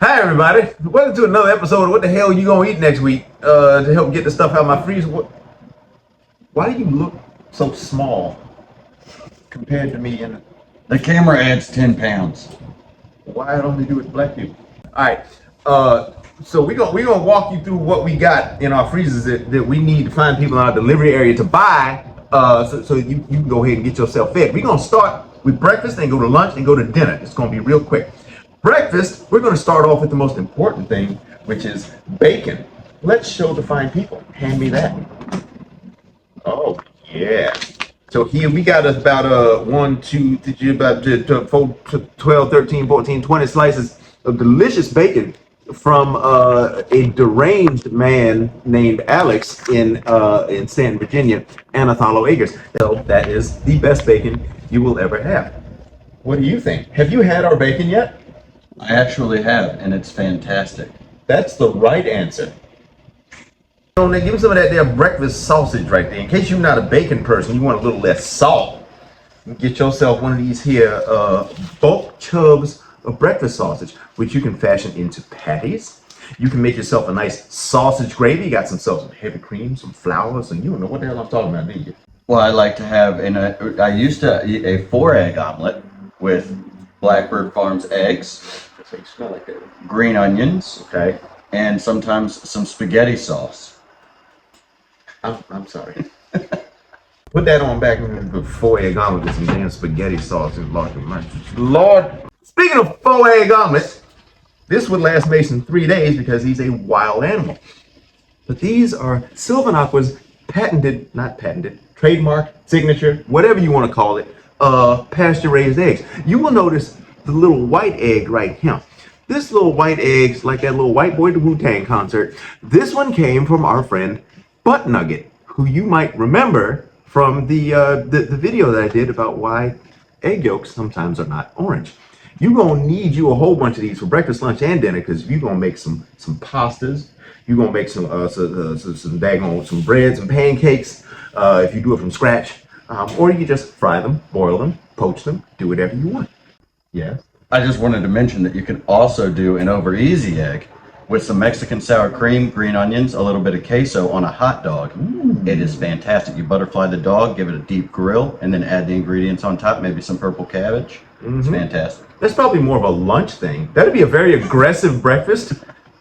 Hi everybody, welcome to another episode of What the Hell You Gonna Eat Next Week. To help get the stuff out of my freezer. Why do you look so small compared to me? And the camera adds 10 pounds. Why I only do it with black people? Alright, so we're gonna walk you through what we got in our freezers that we need to find people in our delivery area to buy, so you can go ahead and get yourself fed. We're gonna start with breakfast, then go to lunch, then go to dinner. It's gonna be real quick. Breakfast, we're going to start off with the most important thing, which is bacon. Let's show the fine people. Hand me that. Oh, yeah. So here we got about 12, 13, 14, 20 slices of delicious bacon from a deranged man named Alex in Stanton, Virginia, Anathallo Acres. So that is the best bacon you will ever have. What do you think? Have you had our bacon yet? I actually have, and it's fantastic. That's the right answer. Give me some of that there breakfast sausage right there. In case you're not a bacon person, you want a little less salt. Get yourself one of these here bulk chubs of breakfast sausage, which you can fashion into patties. You can make yourself a nice sausage gravy. You got some heavy cream, some flour, so you don't know what the hell I'm talking about, do you? Well, I like to have, I used to eat a 4-egg omelet with Blackbird Farms eggs. That's what you smell like that. Green onions, okay, and sometimes some spaghetti sauce. I'm sorry. Put that on back in the 4-egg omelet with some damn spaghetti sauce and Lord. Speaking of 4-egg omelets, this would last Mason 3 days because he's a wild animal. But these are Silvanaqua's trademark, signature, whatever you want to call it, pasture-raised eggs. You will notice the little white egg right here. This little white egg's like that little white boy at the Wu-Tang concert. This one came from our friend Butt Nugget, who you might remember from the video that I did about why egg yolks sometimes are not orange. You're gonna need you a whole bunch of these for breakfast, lunch, and dinner, because you're gonna make some pastas. You're gonna make some bread, some pancakes, if you do it from scratch. Or you just fry them, boil them, poach them, do whatever you want. Yeah. I just wanted to mention that you can also do an over easy egg with some Mexican sour cream, green onions, a little bit of queso on a hot dog. It is fantastic. You butterfly the dog, give it a deep grill, and then add the ingredients on top, maybe some purple cabbage. It's fantastic. That's probably more of a lunch thing. That'd be a very aggressive breakfast.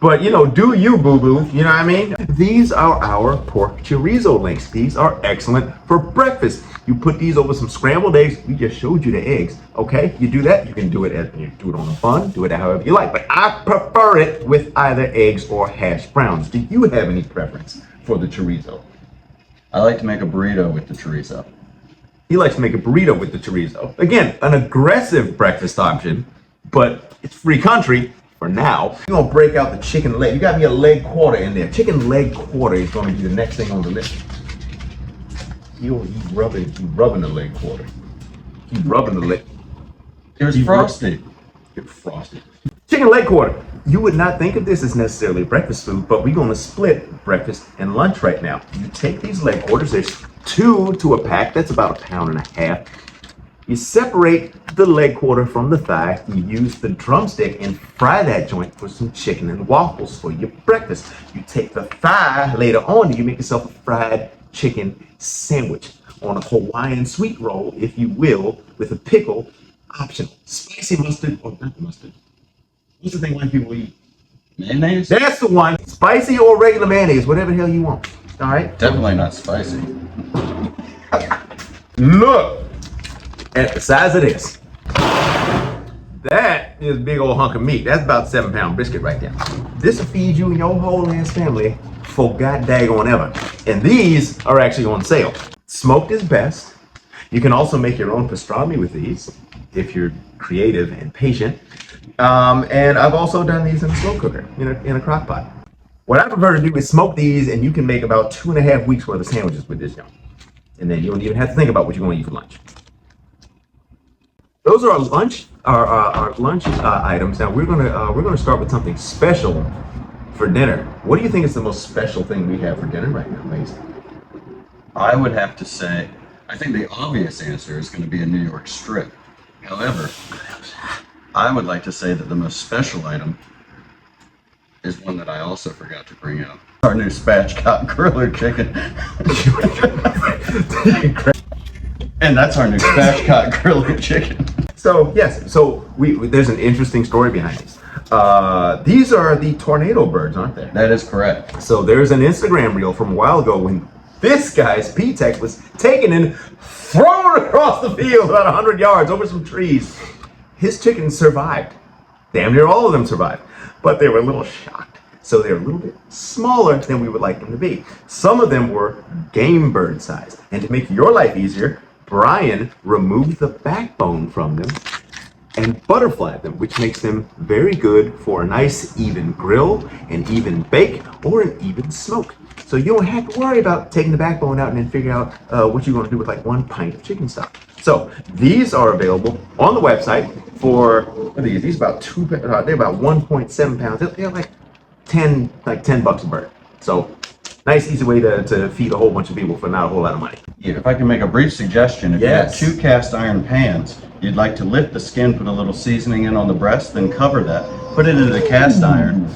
But, do you, boo-boo, you know what I mean? These are our pork chorizo links. These are excellent for breakfast. You put these over some scrambled eggs. We just showed you the eggs, okay? You do that, you can do it on a bun, do it however you like. But I prefer it with either eggs or hash browns. Do you have any preference for the chorizo? I like to make a burrito with the chorizo. He likes to make a burrito with the chorizo. Again, an aggressive breakfast option, but it's free country. For now, we're gonna break out the chicken leg. You got me a leg quarter in there. Chicken leg quarter is gonna be the next thing on the list. He's rubbing the leg quarter. He's rubbing the leg. It was frosty. It's frosty. Chicken leg quarter. You would not think of this as necessarily breakfast food, but we're gonna split breakfast and lunch right now. You take these leg quarters. There's 2 to a pack. That's about 1.5 pounds. You separate the leg quarter from the thigh. You use the drumstick and fry that joint for some chicken and waffles for your breakfast. You take the thigh later on and you make yourself a fried chicken sandwich on a Hawaiian sweet roll, if you will, with a pickle, optional. Spicy mustard or not mustard. What's the thing white people eat? Mayonnaise? That's the one. Spicy or regular mayonnaise, whatever the hell you want. All right? Definitely not spicy. Look at the size of this. That is a big old hunk of meat. That's about 7-pound brisket right there. This will feed you and your whole ass family for god daggone ever. And these are actually on sale. Smoked is best. You can also make your own pastrami with these if you're creative and patient. And I've also done these in a slow cooker, in a crock pot. What I prefer to do is smoke these, and you can make about 2.5 weeks worth of sandwiches with this, and then you don't even have to think about what you're going to eat for lunch. Those are our lunch items. Now we're gonna start with something special for dinner. What do you think is the most special thing we have for dinner right now, Mason? I would have to say, I think the obvious answer is going to be a New York strip. However, I would like to say that the most special item is one that I also forgot to bring up. Our new Spatchcock griller chicken. And that's our new Spatchcock griller chicken. So yes, so there's an interesting story behind this. These are the tornado birds, aren't they? That is correct. So there's an Instagram reel from a while ago when this guy's P-Tech was taken and thrown across the field about 100 yards over some trees. His chickens survived. Damn near all of them survived. But they were a little shocked. So they're a little bit smaller than we would like them to be. Some of them were game bird size. And to make your life easier, Brian removed the backbone from them and butterflied them, which makes them very good for a nice even grill, an even bake, or an even smoke. So you don't have to worry about taking the backbone out and then figure out what you're going to do with like 1 pint of chicken stock. So these are available on the website for, what are these? These are about they're about 1.7 pounds. They're like 10 bucks a bird. So nice, easy way to feed a whole bunch of people for not a whole lot of money. Yeah, if I can make a brief suggestion, if Yes. you have 2 cast iron pans, you'd like to lift the skin, put a little seasoning in on the breast, then cover that, put it into the cast iron,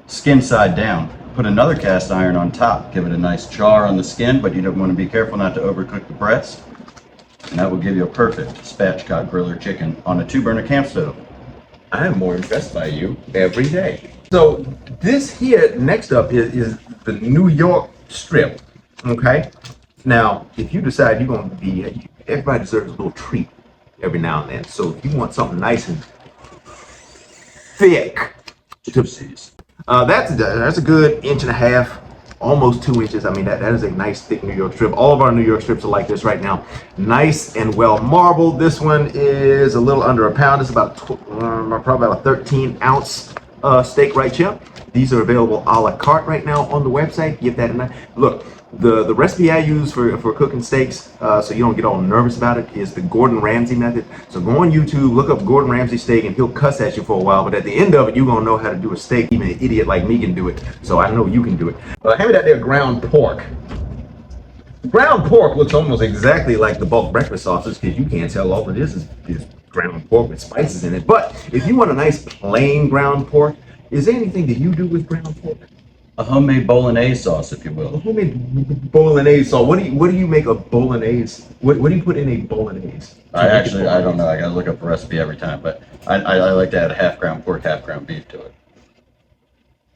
skin side down, put another cast iron on top, give it a nice char on the skin, but you don't want to be careful not to overcook the breast, and that will give you a perfect spatchcock griller chicken on a 2-burner camp stove. I am more impressed by you every day. So this here next up is the New York strip. Okay. Now, if you decide you're going to be, everybody deserves a little treat every now and then. So if you want something nice and thick, that's a good 1.5 inches, almost 2 inches. I mean, that is a nice thick New York strip. All of our New York strips are like this right now. Nice and well marbled. This one is a little under a pound. It's about probably about a 13-ounce steak right here. These are available a la carte right now on the website. Give that a nice look. The recipe I use for cooking steaks, so you don't get all nervous about it, is the Gordon Ramsay method. So go on YouTube, look up Gordon Ramsay steak, and he'll cuss at you for a while. But at the end of it, you're gonna know how to do a steak. Even an idiot like me can do it. So I know you can do it. Hand me that there ground pork. Ground pork looks almost exactly like the bulk breakfast sausage, because you can't tell all it is ground pork with spices in it. But if you want a nice plain ground pork, is there anything that you do with ground pork? A homemade bolognese sauce, if you will. A homemade bolognese sauce. What do you make a bolognese? What do you put in a bolognese? I don't know. I gotta look up a recipe every time, but I like to add a 1/2 ground pork, 1/2 ground beef to it.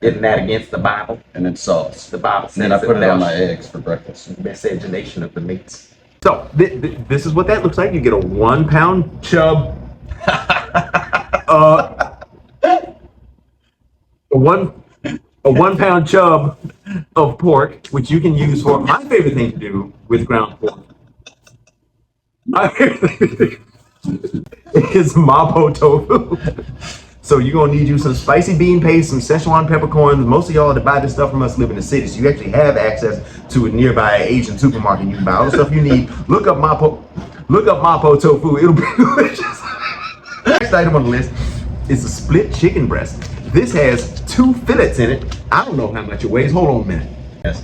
Isn't that against the Bible? And then sauce. The Bible says And then I put it on my that eggs for breakfast. miscegenation of the meats. So this is what that looks like. You get a 1 pound chub. A 1 pound chub of pork, which you can use for my favorite thing to do with ground pork. My favorite thing to do is mapo tofu. So you're gonna need you some spicy bean paste, some Szechuan peppercorns. Most of y'all that buy this stuff from us live in the city, so you actually have access to a nearby Asian supermarket. You can buy all the stuff you need. Look up mapo tofu. It'll be delicious. Next item on the list is a split chicken breast. This has 2 fillets in it. I don't know how much it weighs. Hold on a minute. Yes.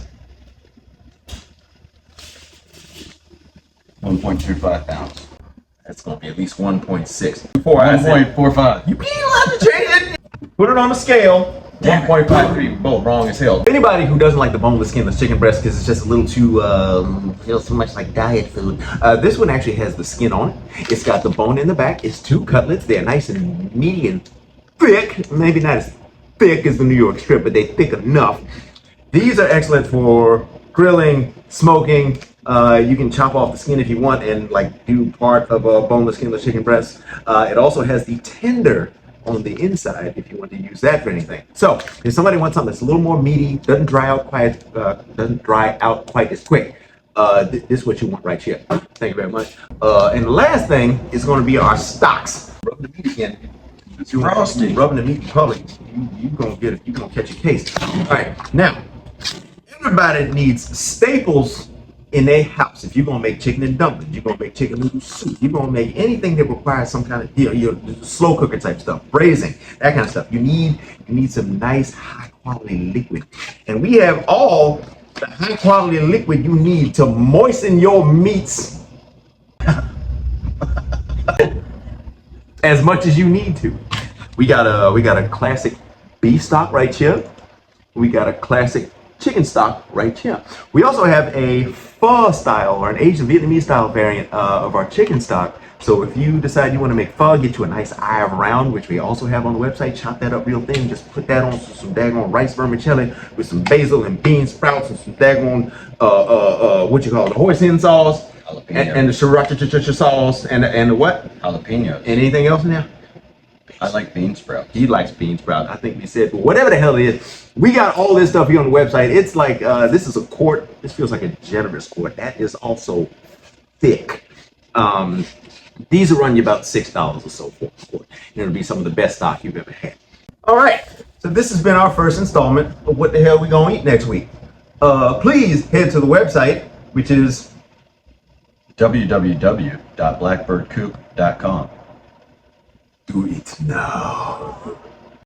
1.25 pounds. That's gonna be at least 1.6. Before 1.45. you can't have to change it. Put it on the scale. 1.53. Both wrong as hell. Anybody who doesn't like the boneless, skinless chicken breast because it's just a little too feels too much like diet food. This one actually has the skin on it. It's got the bone in the back. It's 2 cutlets. They're nice and meaty and thick. Maybe not as thick as the New York strip, but they're thick enough. These are excellent for grilling, smoking. You can chop off the skin if you want and like do part of a boneless, skinless chicken breast. It also has the tender on the inside if you want to use that for anything. So if somebody wants something that's a little more meaty, doesn't dry out quite as quick, this is what you want right here. Thank you very much. And the last thing is going to be our stocks. Rub the meat again. It's frosty. Rubbing the meat in public, you gonna get it. You gonna catch a case. All right, now everybody needs staples in their house. If you're gonna make chicken and dumplings, you're gonna make chicken noodle soup, you're gonna make anything that requires some kind of your slow cooker type stuff, braising, that kind of stuff. You need some nice high quality liquid, and we have all the high quality liquid you need to moisten your meats as much as you need to. We got a classic beef stock right here. We got a classic chicken stock right here. We also have a pho style or an Asian Vietnamese style variant of our chicken stock. So if you decide you want to make pho, get you a nice eye of round, which we also have on the website, chop that up real thin, just put that on some daggone rice vermicelli with some basil and bean sprouts and some daggone, what you call it, the hoisin sauce and the sriracha sauce and the what? Jalapenos. Anything else in there? I like bean sprouts. He likes bean sprouts. I think we said, but whatever the hell it is, we got all this stuff here on the website. It's like, this is a quart. This feels like a generous quart. That is also thick. These will run you about $6 or so for a quart. And it'll be some of the best stock you've ever had. All right. So this has been our first installment of what the hell we gonna eat next week. Please head to the website, which is www.blackbirdcoop.com. do it now.